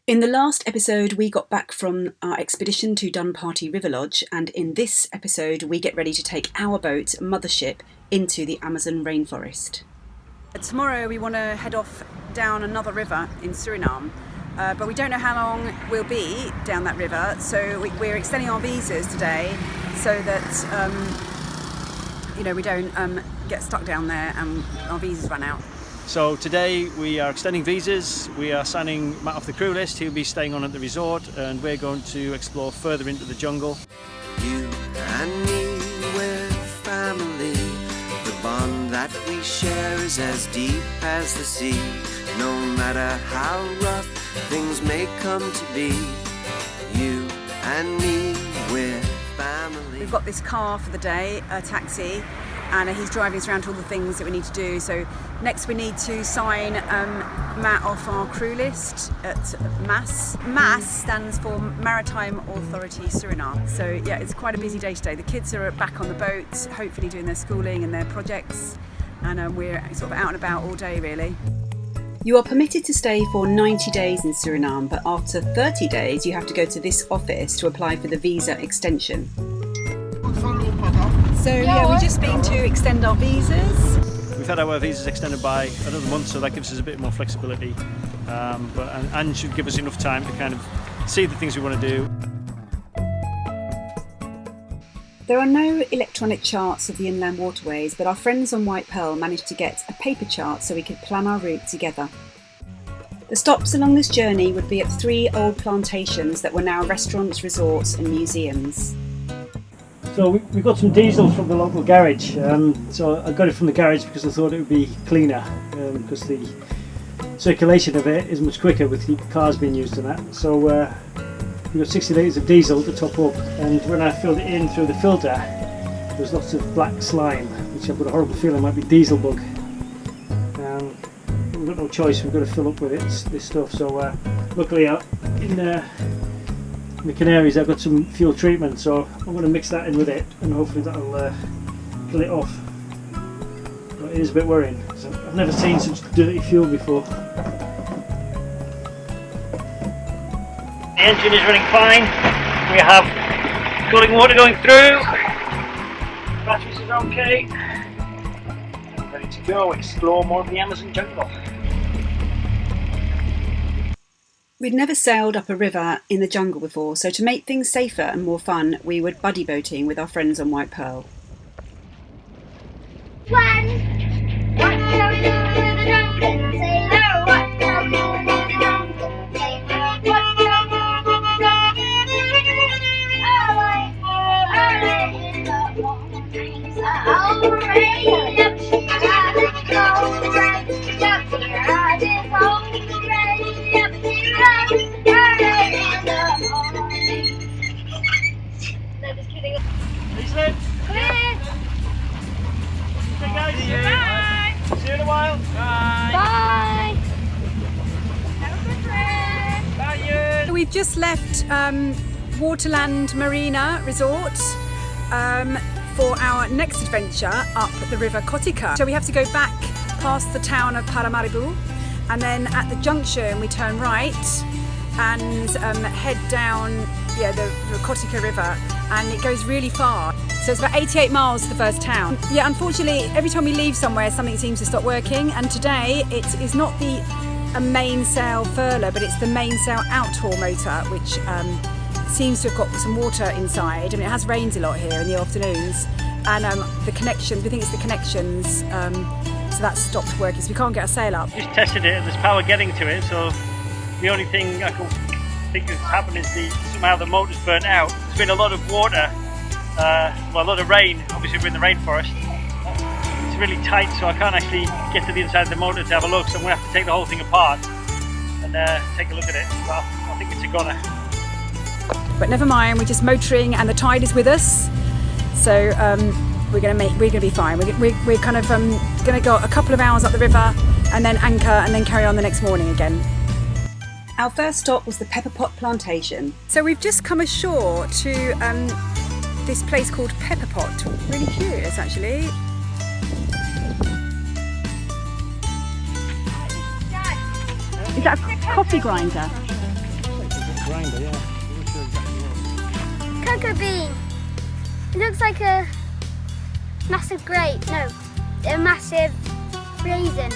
In the last episode, we got back from our expedition to Dunparty River Lodge, and in this episode, we get ready to take our boat, Mothership, into the Amazon rainforest. Tomorrow, we want to head off down another river in Suriname, but we don't know how long we'll be down that river, so we're extending our visas today so that we don't get stuck down there and our visas run out. So today we are extending visas, we are signing Matt off the crew list, he'll be staying on at the resort, and we're going to explore further into the jungle. You and me, we're family. The bond that we share is as deep as the sea. No matter how rough things may come to be, you and me, we're family. We've got this car for the day, a taxi, and he's driving us around to all the things that we need to do. So next we need to sign Matt off our crew list at MAS. MAS stands for Maritime Authority Suriname. So yeah, it's quite a busy day today. The kids are back on the boat, hopefully doing their schooling and their projects, and we're sort of out and about all day really. You are permitted to stay for 90 days in Suriname, but after 30 days you have to go to this office to apply for the visa extension. So yeah, we've just been to extend our visas. We've had our visas extended by another month, so that gives us a bit more flexibility, and should give us enough time to kind of see the things we want to do. There are no electronic charts of the inland waterways, but our friends on White Pearl managed to get a paper chart so we could plan our route together. The stops along this journey would be at 3 old plantations that were now restaurants, resorts and museums. So we got some diesel from the local garage, so I got it from the garage because I thought it would be cleaner, because the circulation of it is much quicker with the cars being used and that. So we got 60 litres of diesel to top up, and when I filled it in through the filter there was lots of black slime, which I've got a horrible feeling might be diesel bug. We've got no choice, we've got to fill up with this stuff. So luckily in the Canaries I've got some fuel treatment, so I'm going to mix that in with it and hopefully that'll kill it off. But it is a bit worrying because I've never seen such dirty fuel before. The engine is running fine, we have cooling water going through, batteries is okay, I'm ready to go explore more of the Amazon jungle. We'd never sailed up a river in the jungle before, so to make things safer and more fun, we were buddy boating with our friends on White Pearl. See you in a while. Bye. Bye. Have a good trip. Bye. We've just left Waterland Marina Resort for our next adventure up the River Kotika. So we have to go back past the town of Paramaribo, and then at the junction we turn right and head down the Kotika River, and it goes really far. So it's about 88 miles to the first town. Yeah, unfortunately, every time we leave somewhere, something seems to stop working. And today, it is not a mainsail furler, but it's the mainsail out-haul motor, which seems to have got some water inside. I mean, it has rained a lot here in the afternoons. And the connections, we think it's the connections, so that's stopped working, so we can't get a sail up. Just tested it and there's power getting to it, so the only thing I can think has happened is somehow the motor's burnt out. There's been a lot of water. A lot of rain, obviously we're in the rainforest. It's really tight, so I can't actually get to the inside of the motor to have a look, so I'm going to have to take the whole thing apart and take a look at it. Well, I think it's a goner. But never mind, we're just motoring and the tide is with us, so we're going to be fine. We're kind of going to go a couple of hours up the river and then anchor and then carry on the next morning again. Our first stop was the Pot Plantation. So we've just come ashore to this place called Pot. Really curious actually. Is that a coffee grinder? grinder, yeah. I'm not sure exactly what. Cocoa bean. It looks like a massive grape. No, a massive raisin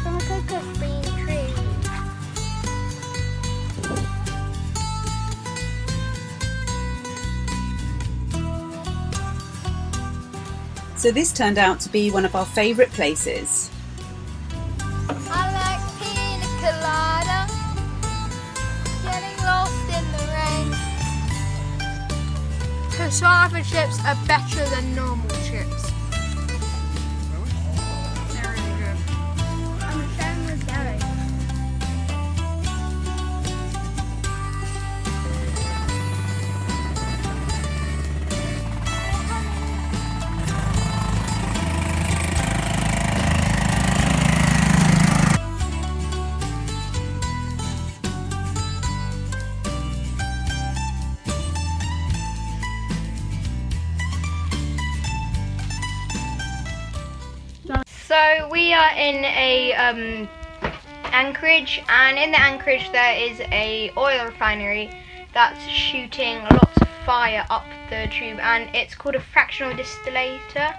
from a cocoa bean tree. So this turned out to be one of our favourite places. I like pina colada, getting lost in the rain. Cassava chips are better than normal chips. They're really good. I'm sharing with Gary. So we are in a anchorage, and in the anchorage there is a oil refinery that's shooting lots of fire up the tube, and it's called a fractional distillator.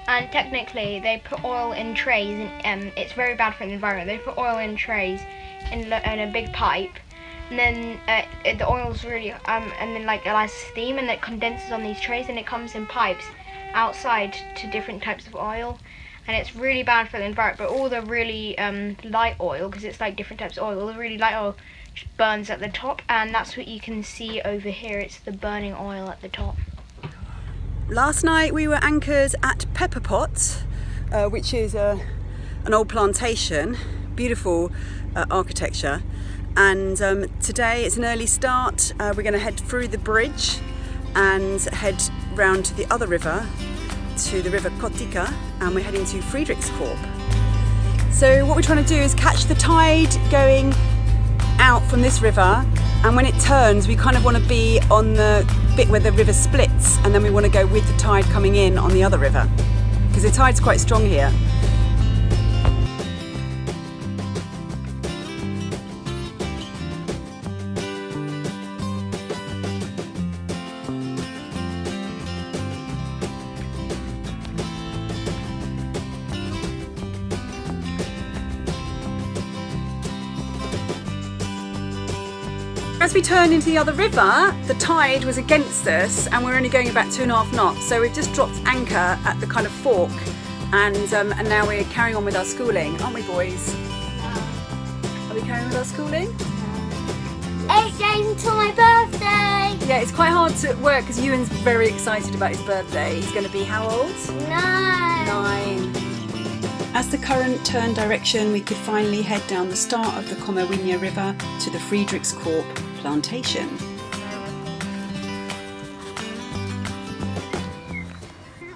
And technically they put oil in trays, and it's very bad for the environment. They put oil in trays in a big pipe, and then the oil's really and then like it has steam, and it condenses on these trays, and it comes in pipes outside to different types of oil. And it's really bad for the environment, but all the really light oil, because it's like different types of oil, all the really light oil just burns at the top, and that's what you can see over here. It's the burning oil at the top. Last night we were anchored at Pepper Pot, which is an old plantation, beautiful architecture. And today it's an early start. We're going to head through the bridge and head round to the other river, to the river Kotika, and we're heading to Friedrichs Corp. So what we're trying to do is catch the tide going out from this river, and when it turns we kind of want to be on the bit where the river splits, and then we want to go with the tide coming in on the other river, because the tide's quite strong here. As we turned into the other river, the tide was against us, and we're only going about 2.5 knots. So we've just dropped anchor at the kind of fork, and now we're carrying on with our schooling, aren't we, boys? Are we carrying on with our schooling? 8 days until my birthday. Yeah, it's quite hard to work because Ewan's very excited about his birthday. He's going to be how old? 9. As the current turned direction, we could finally head down the start of the Comowinha River to the Friedrichs Corp Plantation.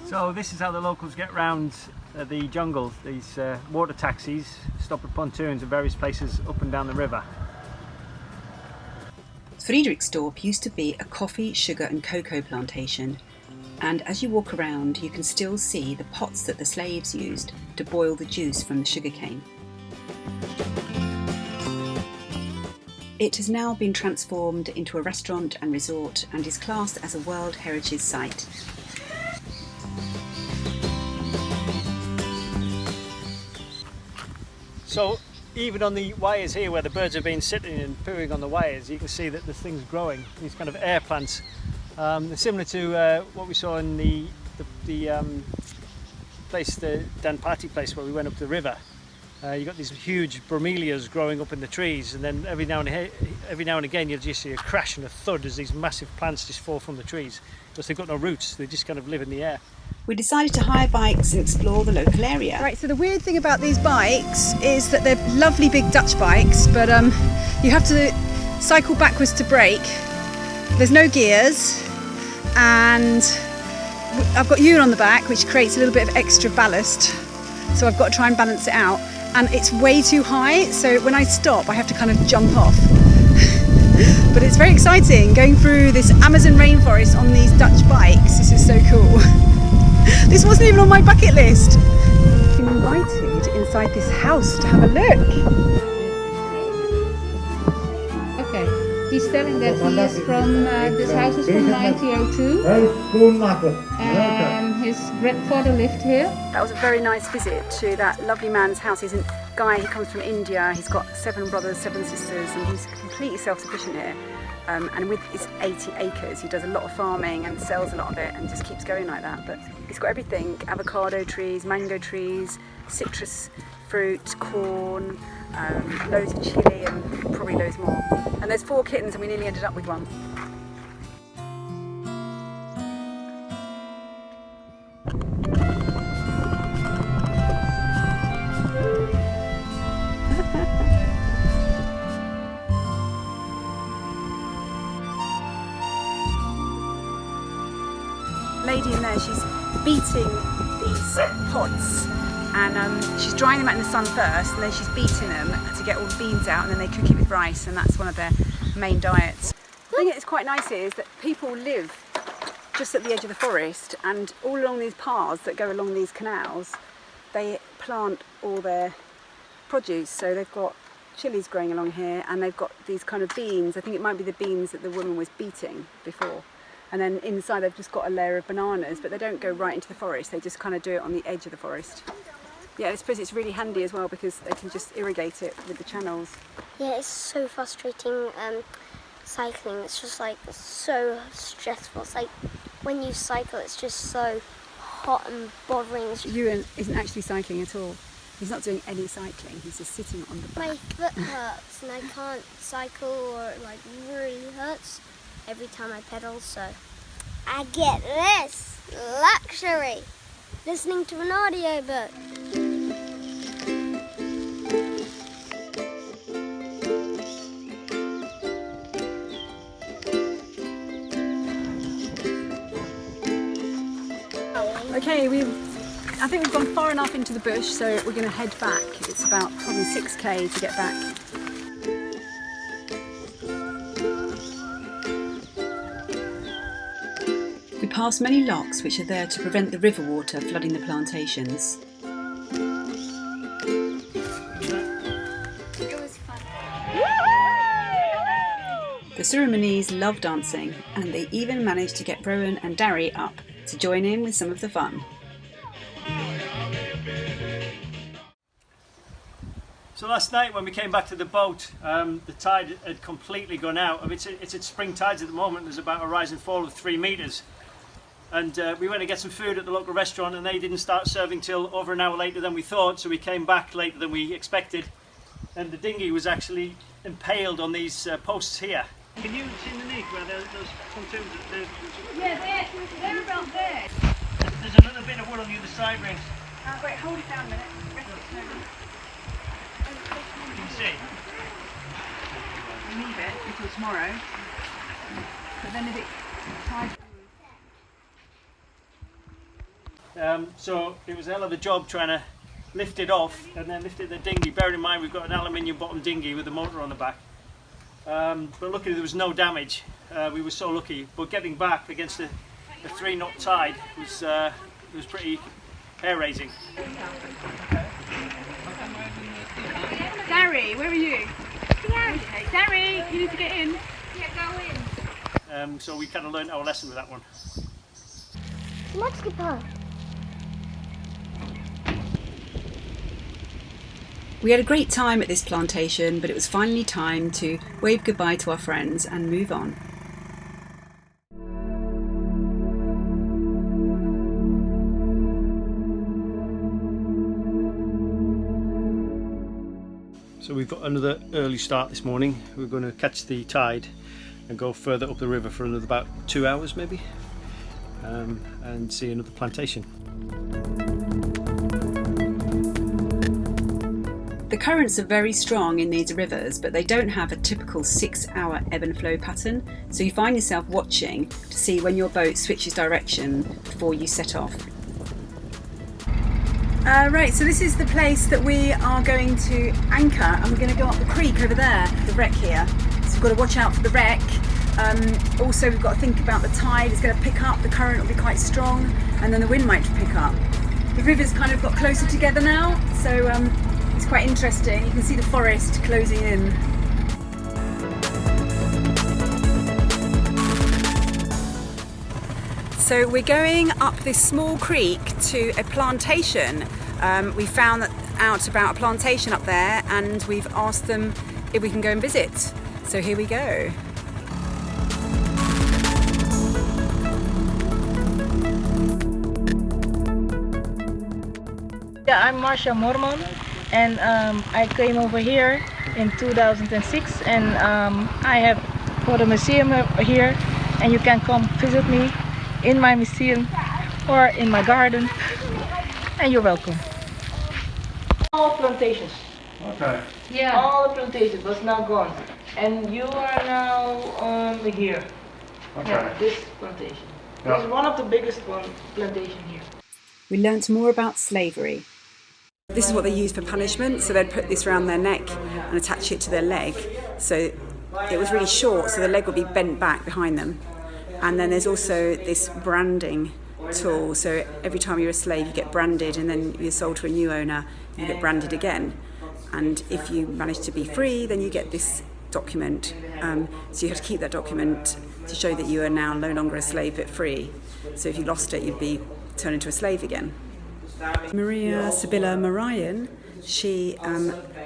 So this is how the locals get round the jungle. These water taxis stop at pontoons in various places up and down the river. Friedrichs Corp used to be a coffee, sugar and cocoa plantation, and as you walk around you can still see the pots that the slaves used to boil the juice from the sugarcane. It has now been transformed into a restaurant and resort and is classed as a World Heritage Site. So even on the wires here where the birds have been sitting and pooing on the wires, you can see that the thing's growing, these kind of air plants. They're similar to what we saw in the place, the Danpati place where we went up the river. You've got these huge bromelias growing up in the trees, and then every now and again you'll just see a crash and a thud as these massive plants just fall from the trees, because they've got no roots, they just kind of live in the air. We decided to hire bikes and explore the local area. Right, so the weird thing about these bikes is that they're lovely big Dutch bikes, but you have to cycle backwards to brake. There's no gears, and I've got Ewan on the back, which creates a little bit of extra ballast, so I've got to try and balance it out. And it's way too high, so when I stop I have to kind of jump off. But it's very exciting going through this Amazon rainforest on these Dutch bikes. This is so cool. This wasn't even on my bucket list. I've been invited inside this house to have a look. Okay, He's telling that he is from, this house is from 1902, and his grandfather lived here. That was a very nice visit to that lovely man's house. He's a guy, he comes from India, he's got 7 brothers, 7 sisters, and he's completely self-sufficient here. And with his 80 acres, he does a lot of farming and sells a lot of it and just keeps going like that. But he's got everything, avocado trees, mango trees, citrus fruit, corn, loads of chilli and probably loads more. And there's 4 kittens and we nearly ended up with one. Lady in there, she's beating these pods and she's drying them out in the sun first and then she's beating them to get all the beans out and then they cook it with rice and that's one of their main diets. The thing that's quite nice here is that people live just at the edge of the forest and all along these paths that go along these canals they plant all their produce. So they've got chilies growing along here and they've got these kind of beans. I think it might be the beans that the woman was beating before. And then inside they've just got a layer of bananas, but they don't go right into the forest, they just kind of do it on the edge of the forest. Yeah, I suppose it's really handy as well because they can just irrigate it with the channels. Yeah, it's so frustrating cycling, it's just like so stressful. It's like when you cycle it's just so hot and bothering. Ewan isn't actually cycling at all. He's not doing any cycling, he's just sitting on the back. My foot hurts and I can't cycle or it like really hurts every time I pedal, so I get this luxury, listening to an audiobook. Okay, I think we've gone far enough into the bush, so we're going to head back. It's about probably 6k to get back. We pass many locks which are there to prevent the river water flooding the plantations. It was fun. The Surinamese love dancing and they even managed to get Rowan and Darry up to join in with some of the fun. So last night when we came back to the boat, the tide had completely gone out. I mean, it's at spring tides at the moment. There's about a rise and fall of 3 metres. And we went to get some food at the local restaurant and they didn't start serving till over an hour later than we thought, so we came back later than we expected. And the dinghy was actually impaled on these posts here. Can you see underneath where those pontoons are? Yeah, they're about there. There's another bit of wood on the other side, Rin. Wait, hold it down a minute. You can see. Leave it until tomorrow. But then if it tides. So it was a hell of a job trying to lift it off and then lift it the dinghy. Bearing in mind we've got an aluminium bottom dinghy with a motor on the back. But luckily there was no damage. We were so lucky. But getting back against a 3-knot tide was pretty hair-raising. Darry, where are you? Darry, you need to get in. Yeah, go in. So we kind of learned our lesson with that one. Let's get back. We had a great time at this plantation, but it was finally time to wave goodbye to our friends and move on. So we've got another early start this morning. We're going to catch the tide and go further up the river for another about 2 hours maybe, and see another plantation. The currents are very strong in these rivers, but they don't have a typical 6-hour ebb and flow pattern, so you find yourself watching to see when your boat switches direction before you set off. Right, so this is the place that we are going to anchor, and we're going to go up the creek over there, the wreck here. So we've got to watch out for the wreck. Also we've got to think about the tide. It's going to pick up, the current will be quite strong, and then the wind might pick up. The river's kind of got closer together now, so it's quite interesting. You can see the forest closing in. So we're going up this small creek to a plantation. We found out about a plantation up there and we've asked them if we can go and visit. So here we go. Yeah, I'm Marcia Mormon, and I came over here in 2006, and I have got a museum here, and you can come visit me in my museum or in my garden, and you're welcome. All plantations. Okay. Yeah. All the plantations was now gone, and you are now here. Okay. Yeah, this plantation. Yeah. This is one of the biggest plantation here. We learnt more about slavery. This is what they used for punishment, so they'd put this around their neck and attach it to their leg. So it was really short, so the leg would be bent back behind them. And then there's also this branding tool, so every time you're a slave you get branded, and then you're sold to a new owner, you get branded again. And if you manage to be free, then you get this document. So you have to keep that document to show that you are now no longer a slave but free. So if you lost it, you'd be turned into a slave again. Maria Sibylla Marian, she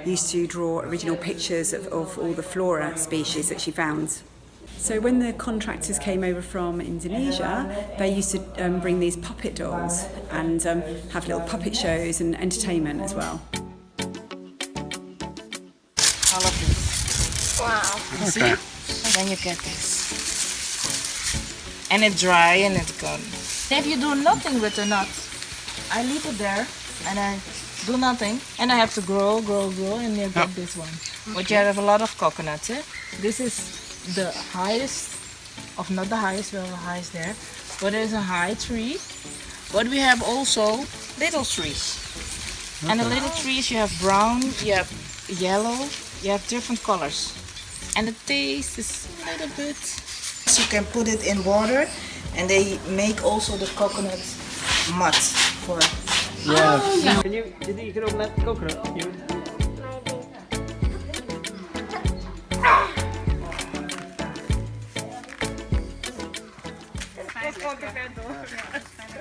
used to draw original pictures of all the flora species that she found. So when the contractors came over from Indonesia, they used to bring these puppet dolls and have little puppet shows and entertainment as well. All of this. Wow. You see? And then you get this. And it's dry and it's gone. If you do nothing with the nuts, I leave it there and I do nothing, and I have to grow, and you get this one. But you have a lot of coconuts. Eh? This is the highest, of not the highest, well, the highest there, but there's a high tree. But we have also little trees. Okay. And the little trees, you have brown, you have yellow, you have different colors. And the taste is a little bit. So you can put it in water, and they make also the coconut mud for. Yeah. Oh. Do you think you can open that coconut?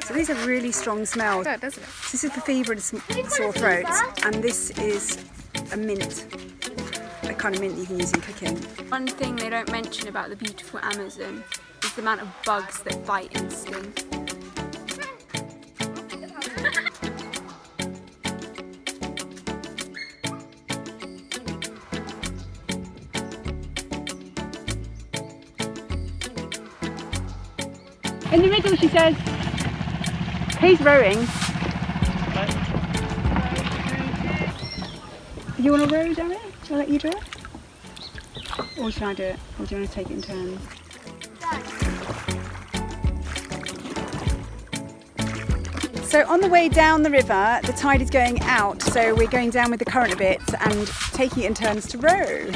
So these have really strong smells. Good, doesn't it? This is for fever and sore throat, and this is a mint, a kind of mint you can use in cooking. One thing they don't mention about the beautiful Amazon is the amount of bugs that bite and sting. In the middle she says, he's rowing. You want to row, Darren? Shall I let you do it? Or should I do it? Or do you want to take it in turns? So on the way down the river, the tide is going out, so we're going down with the current a bit and taking it in turns to row.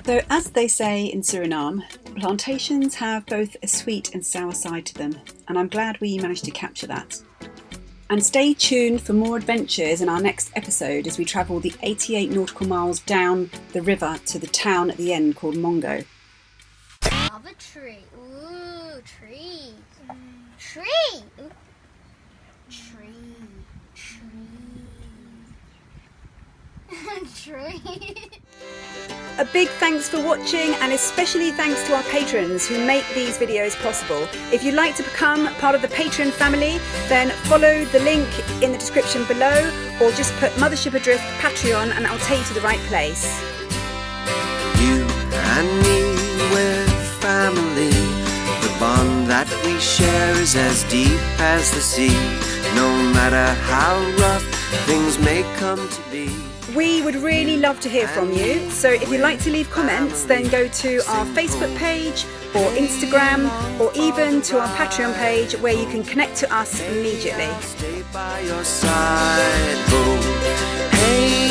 So as they say in Suriname, plantations have both a sweet and sour side to them, and I'm glad we managed to capture that. And stay tuned for more adventures in our next episode as we travel the 88 nautical miles down the river to the town at the end called Mongo. Love a tree. Ooh, tree. Tree. Ooh. Tree. Tree. A big thanks for watching, and especially thanks to our patrons who make these videos possible. If you'd like to become part of the Patreon family, then follow the link in the description below, or just put Mothership Adrift Patreon and I'll take you to the right place. You and me, we're family. The bond that we share is as deep as the sea. No matter how rough things may come to be. We would really love to hear from you, so if you'd like to leave comments, then go to our Facebook page or Instagram, or even to our Patreon page where you can connect to us immediately. Stay by your side, oh, hey.